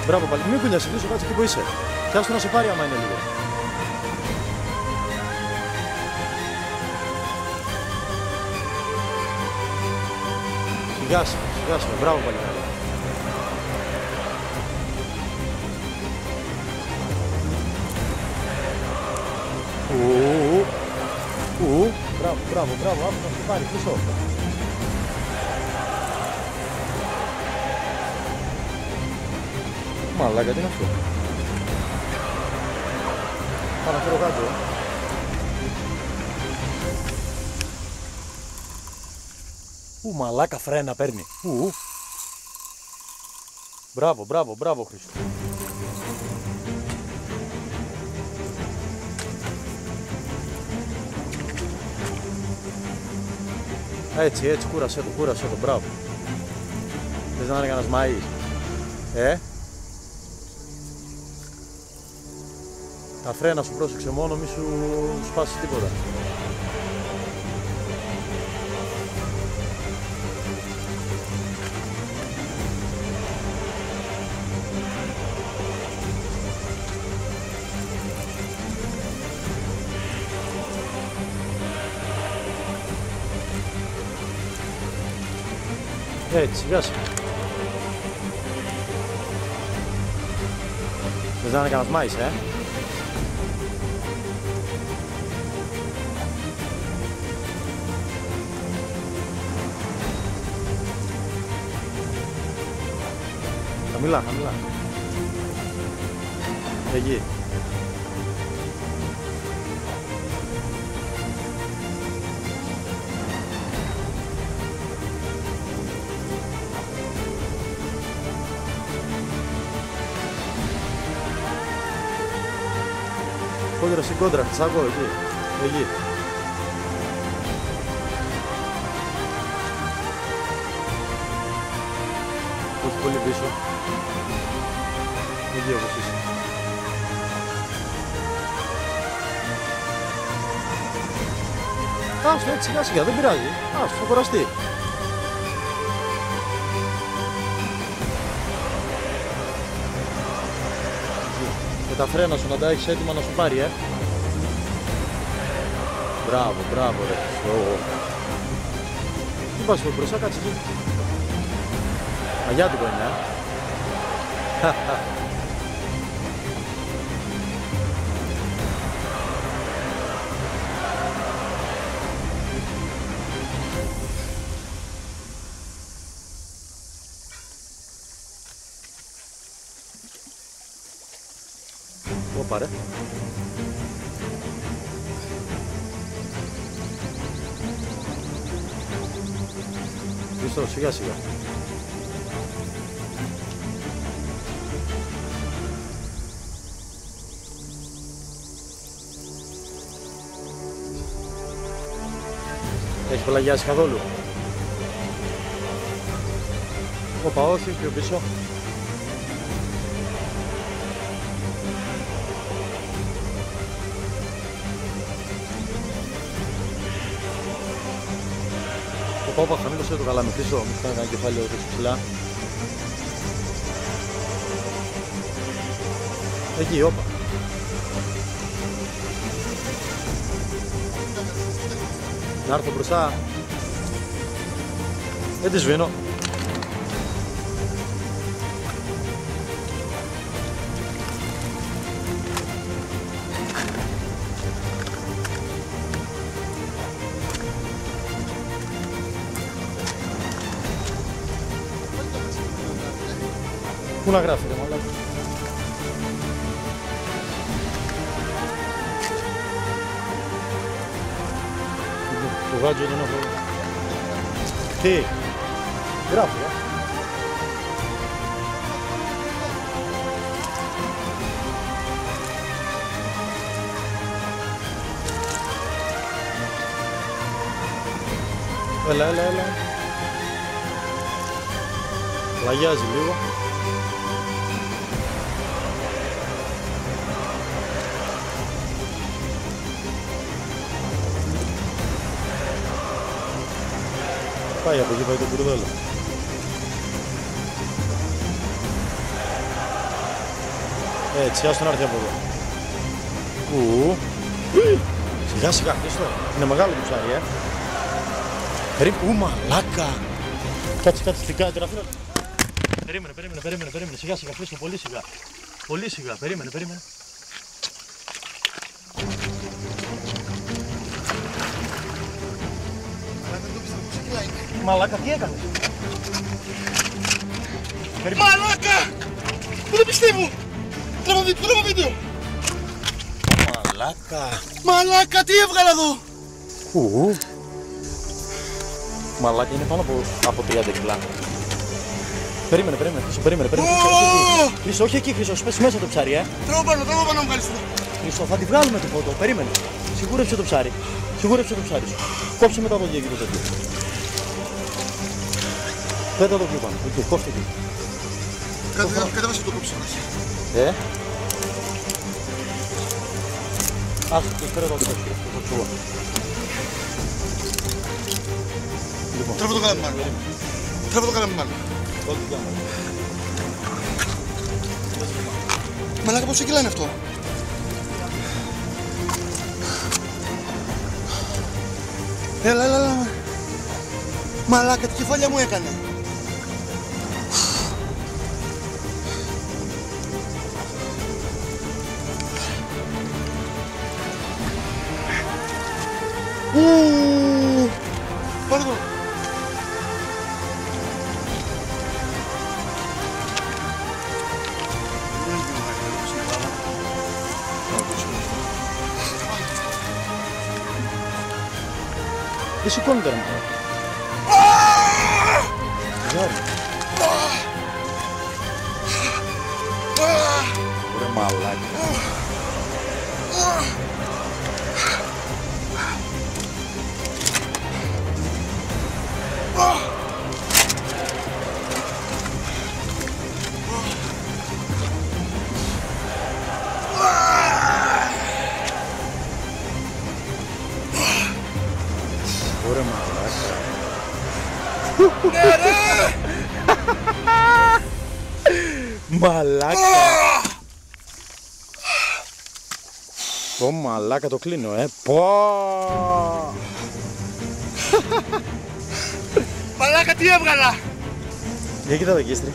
Μπράβο πάλι. Μην κουλιάσαι, πίσω, κάτσε εκεί που είσαι. Κι άστο να σε πάρει άμα είναι λίγο. Σιγά σου, μπράβο πάλι. Μπράβο, άκου να σου πάρει πίσω. Μαλάκα, τι είναι αυτό. Πάω να φέρω κάτω. Μαλάκα, φρένα παίρνει. Μπράβο Χρήστο. Έτσι, κούρασε το, μπράβο. Θες να είναι κανένας μαΐς. Τα φρένα σου πρόσεξε μόνο, μη σου σπάσει τίποτα. Έτσι, γεια σου. Θες να είναι κανένας μάης, Χαμηλά. Εκεί. Κόντρα στην κόντρα, θα σ' ακούω εκεί. Όχι πολύ πίσω. Εκεί όπως είσαι. Άστο έτσι σιγά, δεν πειράζει. Άστο, θα κοραστεί. Με τα φρένα σου να τα έχεις έτοιμα να σου πάρει, Μπράβο ρε. Τι πας πιο μπροστά, κάτσε εκεί. Αγιά του κονιά. Πάρε. Πίσω, σιγά. Έχει πλαγιάσει καθόλου. Όπα, όχι, πιο πίσω. Όπα, χαμήλωσε το καλά με πίσω, μου κάνει ένα κεφάλαιο τόσο ψηλά. Εκεί, όπα. Να έρθω μπροστά. Δεν τη σβήνω. Πού να γράφει ρε μαλάκα. Το γάτζο δεν έχω. Τι. Γράφει Έλα. Πλαγιάζει λίγο. Πάει από εκεί, πάει το κουρδέλο. Έτσι, άστο να έρθει από εδώ. Σιγά σιγά, κλείστο. Είναι μεγάλο το ψάρι, μαλάκα. Κάτσε, την αφήνω. Περίμενε, σιγά σιγά, κλείστο, πολύ σιγά. Πολύ σιγά, περίμενε. Μαλάκα, τι έκανες? Μαλάκα! Δεν πιστεύω! Τραβώ βίντεο! Μαλάκα! Μαλάκα, τι έβγαλα εδώ! Μαλάκα, είναι πάνω από 30 κιλά. Περίμενε. Χρήστο, όχι εκεί, Χρήστο, πες μέσα το ψάρι, Τραβώ πάνω να βγάλεις το. Χρήστο, θα τη βγάλουμε το φώτο, περίμενε. Σιγούρεψε το ψάρι σου. Κόψε με τα δόντια εκεί το τέτοιο. Πέτα το πιο πάνω, εκεί, κόψτε εκεί. Κατέβασε το κόψε. Άσε, και φέρε το κόψε. Τραβώ το καλάμι μάλλον. Μαλάκα, πόσο κιλά είναι αυτό? Έλα. Μαλάκα, τι κεφάλια μου έκανε. Πάρε το. Δεν σηκώνεται ρε μάλλον. Ρε μαλάκι. Ωραία μαλάκα. Μαλάκα. Πω μαλάκα, το κλείνω πω. Μαλάκα, τι έβγαλα. Για κοίτα τα κίστρι.